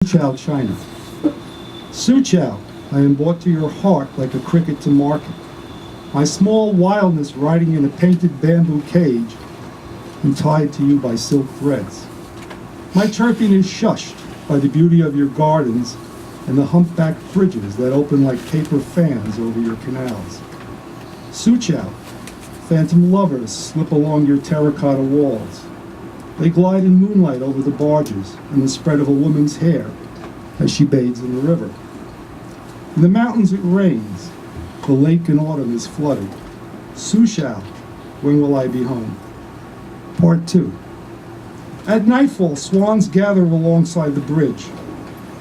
Suzhou, China. Suzhou, I am brought to your heart like a cricket to market. My small wildness riding in a painted bamboo cage and tied to you by silk threads. My chirping is shushed by the beauty of your gardens and the humpbacked bridges that open like paper fans over your canals. Suzhou, phantom lovers slip along your terracotta walls. They glide in moonlight over the barges and the spread of a woman's hair as she bathes in the river. In the mountains it rains. The lake in autumn is flooded. Suzhou, when will I be home? Part 2. At nightfall, swans gather alongside the bridge.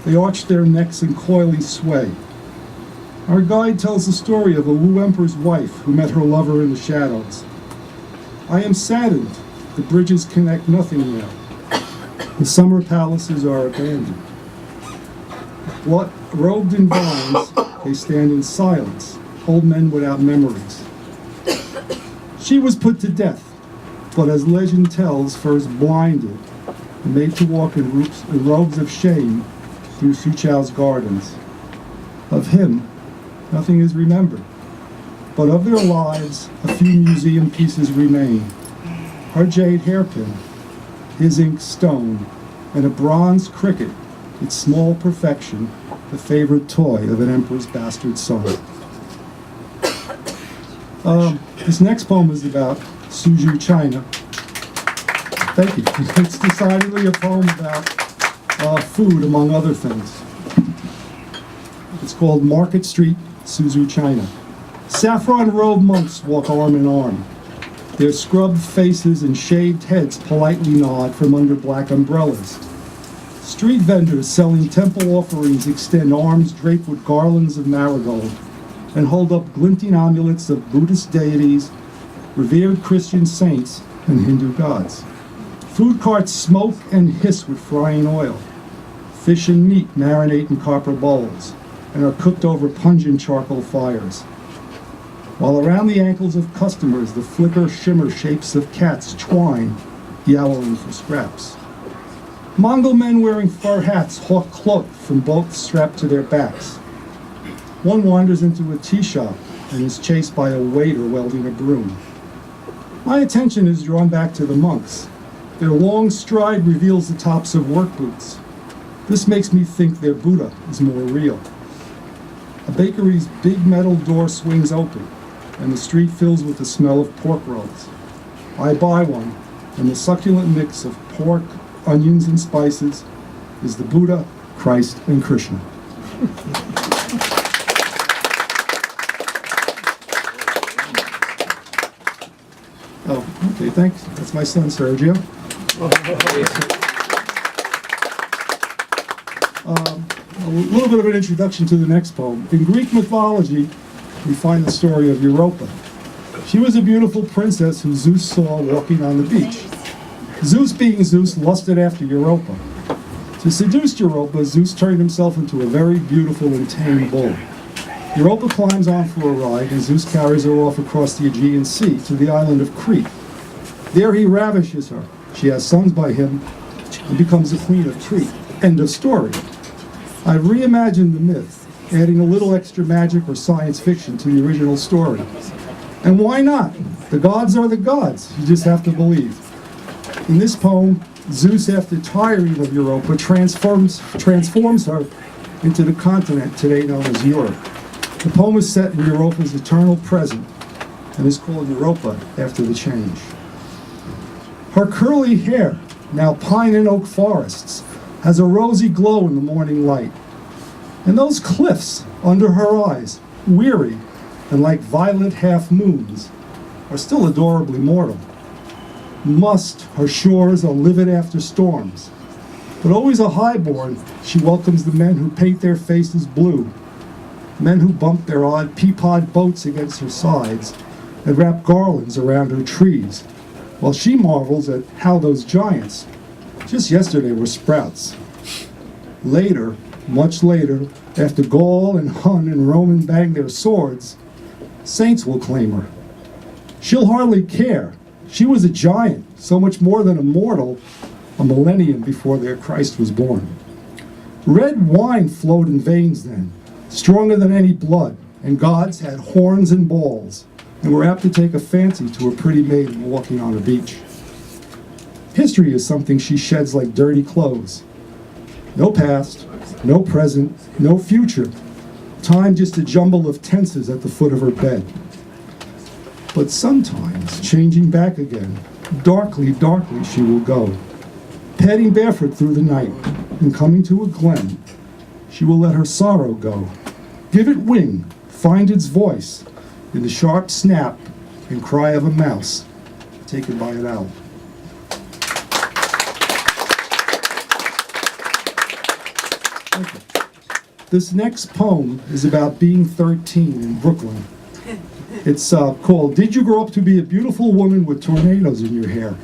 They arch their necks in coily sway. Our guide tells the story of a Wu Emperor's wife who met her lover in the shadows. I am saddened. The bridges connect nothing now. The summer palaces are abandoned. Robed in vines, they stand in silence, old men without memories. She was put to death, but as legend tells, first blinded and made to walk in robes of shame through Suzhou's gardens. Of him, nothing is remembered, but of their lives, a few museum pieces remain. Her jade hairpin, his ink stone, and a bronze cricket, its small perfection, the favorite toy of an emperor's bastard son. This next poem is about Suzhou, China. Thank you. It's decidedly a poem about food, among other things. It's called Market Street, Suzhou, China. Saffron-robed monks walk arm in arm. Their scrubbed faces and shaved heads politely nod from under black umbrellas. Street vendors selling temple offerings extend arms draped with garlands of marigold and hold up glinting amulets of Buddhist deities, revered Christian saints, and Hindu gods. Food carts smoke and hiss with frying oil. Fish and meat marinate in copper bowls and are cooked over pungent charcoal fires. While around the ankles of customers the flicker-shimmer shapes of cats twine, yowling for scraps. Mongol men wearing fur hats hawk cloth from boats strapped to their backs. One wanders into a tea shop and is chased by a waiter welding a broom. My attention is drawn back to the monks. Their long stride reveals the tops of work boots. This makes me think their Buddha is more real. A bakery's big metal door swings open, and the street fills with the smell of pork rolls. I buy one, and the succulent mix of pork, onions, and spices is the Buddha, Christ, and Krishna. Oh, okay, thanks. That's my son, Sergio. A little bit of an introduction to the next poem. In Greek mythology, we find the story of Europa. She was a beautiful princess who Zeus saw walking on the beach. Zeus, being Zeus, lusted after Europa. To seduce Europa, Zeus turned himself into a very beautiful and tame bull. Europa climbs on for a ride, and Zeus carries her off across the Aegean Sea to the island of Crete. There he ravishes her. She has sons by him and becomes the queen of Crete. End of story. I've reimagined the myth, adding a little extra magic or science fiction to the original story. And why not? The gods are the gods. You just have to believe. In this poem, Zeus, after tiring of Europa, transforms her into the continent today known as Europe. The poem is set in Europa's eternal present and is called Europa after the change. Her curly hair, now pine and oak forests, has a rosy glow in the morning light. And those cliffs under her eyes, weary and like violet half-moons, are still adorably mortal. Must, her shores are livid after storms. But always a highborn, she welcomes the men who paint their faces blue, men who bump their odd pea-pod boats against her sides and wrap garlands around her trees, while she marvels at how those giants, just yesterday, were sprouts. Later, much later, after Gaul and Hun and Roman bang their swords, saints will claim her. She'll hardly care. She was a giant, so much more than a mortal, a millennium before their Christ was born. Red wine flowed in veins then, stronger than any blood, and gods had horns and balls, and were apt to take a fancy to a pretty maiden walking on a beach. History is something she sheds like dirty clothes. No past, no present, no future. Time just a jumble of tenses at the foot of her bed. But sometimes, changing back again, darkly, darkly she will go, padding barefoot through the night, and coming to a glen, she will let her sorrow go, give it wing, find its voice in the sharp snap and cry of a mouse taken by an owl. Okay. This next poem is about being 13 in Brooklyn. It's called "Did You Grow Up to Be a Beautiful Woman with Tornadoes in Your Hair?"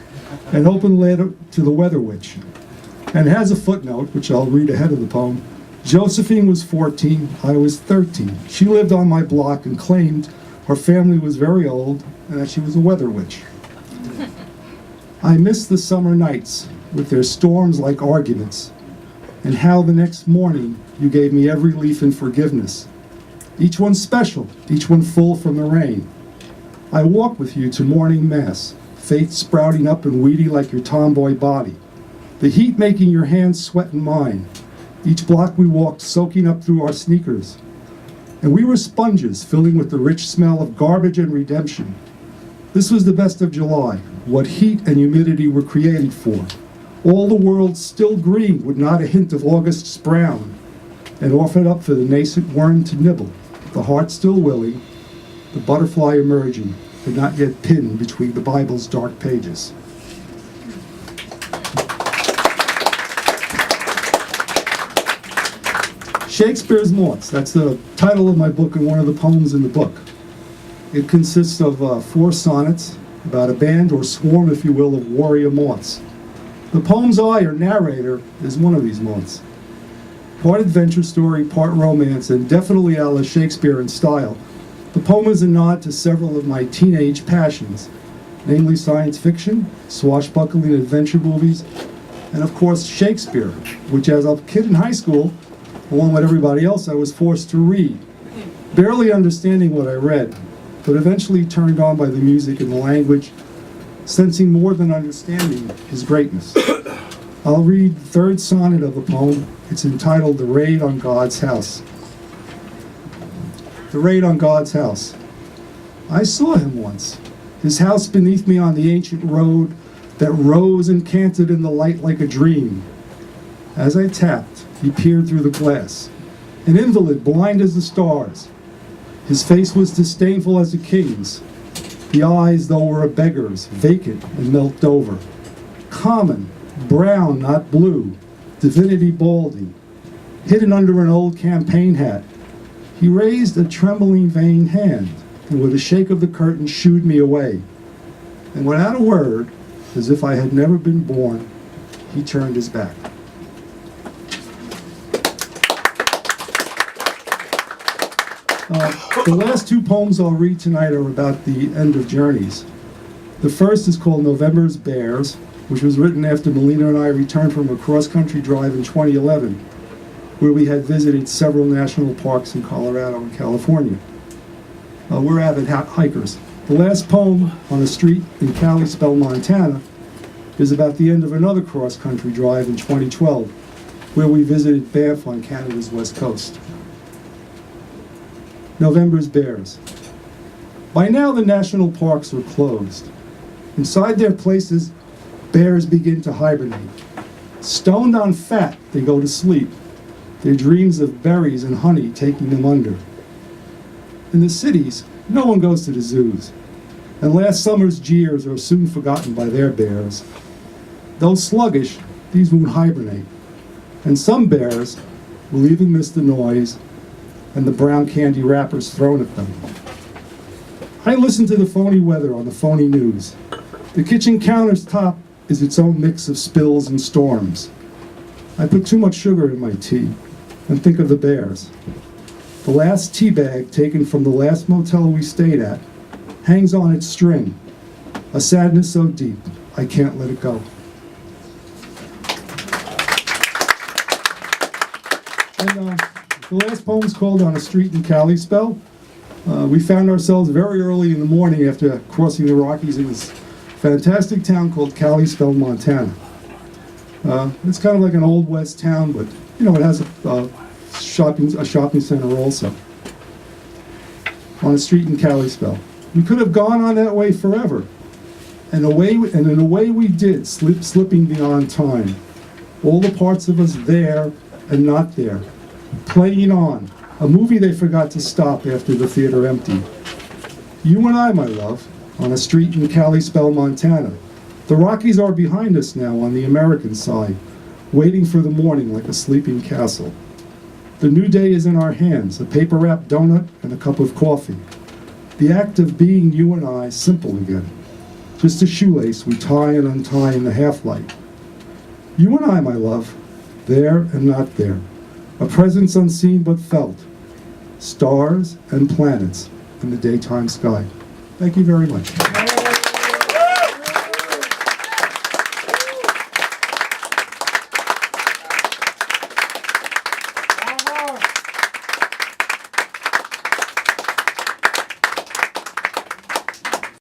An open letter to the weather witch. And it has a footnote, which I'll read ahead of the poem. Josephine was 14, I was 13. She lived on my block and claimed her family was very old and that she was a weather witch. I miss the summer nights with their storms like arguments, and how the next morning you gave me every leaf in forgiveness. Each one special, each one full from the rain. I walked with you to morning mass, faith sprouting up and weedy like your tomboy body. The heat making your hands sweat in mine. Each block we walked soaking up through our sneakers. And we were sponges filling with the rich smell of garbage and redemption. This was the best of July, what heat and humidity were created for. All the world still green with not a hint of August's brown, and offered up for the nascent worm to nibble, the heart still willing, the butterfly emerging, but not yet pinned between the Bible's dark pages. Shakespeare's Morts, that's the title of my book and one of the poems in the book. It consists of 4 sonnets about a band or swarm, if you will, of warrior morts. The poem's eye or narrator is one of these morts. Part adventure story, part romance, and definitely a la Shakespeare in style. The poem is a nod to several of my teenage passions, namely science fiction, swashbuckling adventure movies, and of course Shakespeare, which as a kid in high school, along with everybody else, I was forced to read, barely understanding what I read, but eventually turned on by the music and the language, sensing more than understanding his greatness. I'll read the 3rd sonnet of the poem. It's entitled "The Raid on God's House." The Raid on God's House. I saw him once, his house beneath me on the ancient road that rose and canted in the light like a dream. As I tapped, he peered through the glass, an invalid blind as the stars. His face was disdainful as a king's, the eyes though were a beggar's, vacant and milked over. Common, brown, not blue, divinity balding, hidden under an old campaign hat. He raised a trembling vain hand, and with a shake of the curtain shooed me away. And without a word, as if I had never been born, he turned his back. The last 2 poems I'll read tonight are about the end of journeys. The first is called November's Bears, which was written after Melina and I returned from a cross-country drive in 2011, where we had visited several national parks in Colorado and California. We're avid hikers. The last poem, On a Street in Kalispell, Montana, is about the end of another cross-country drive in 2012, where we visited Banff on Canada's west coast. November's Bears. By now the national parks are closed. Inside their places, bears begin to hibernate. Stoned on fat, they go to sleep, their dreams of berries and honey taking them under. In the cities, no one goes to the zoos, and last summer's jeers are soon forgotten by their bears. Though sluggish, these won't hibernate, and some bears will even miss the noise and the brown candy wrappers thrown at them. I listen to the phony weather on the phony news. The kitchen counter's top is its own mix of spills and storms. I put too much sugar in my tea and think of the bears. The last tea bag taken from the last motel we stayed at hangs on its string, a sadness so deep I can't let it go. And the last poem is called On a Street in Kalispell. We found ourselves very early in the morning after crossing the Rockies in this fantastic town called Kalispell, Montana. It's kind of like an old west town, but you know, it has a shopping center also. On a street in Kalispell. We could have gone on that way forever. And in a way we did, slipping beyond time. All the parts of us there and not there. Playing on. A movie they forgot to stop after the theater emptied. You and I, my love, on a street in Kalispell, Montana. The Rockies are behind us now on the American side, waiting for the morning like a sleeping castle. The new day is in our hands, a paper-wrapped donut and a cup of coffee. The act of being you and I simple again. Just a shoelace we tie and untie in the half-light. You and I, my love, there and not there. A presence unseen but felt. Stars and planets in the daytime sky. Thank you very much.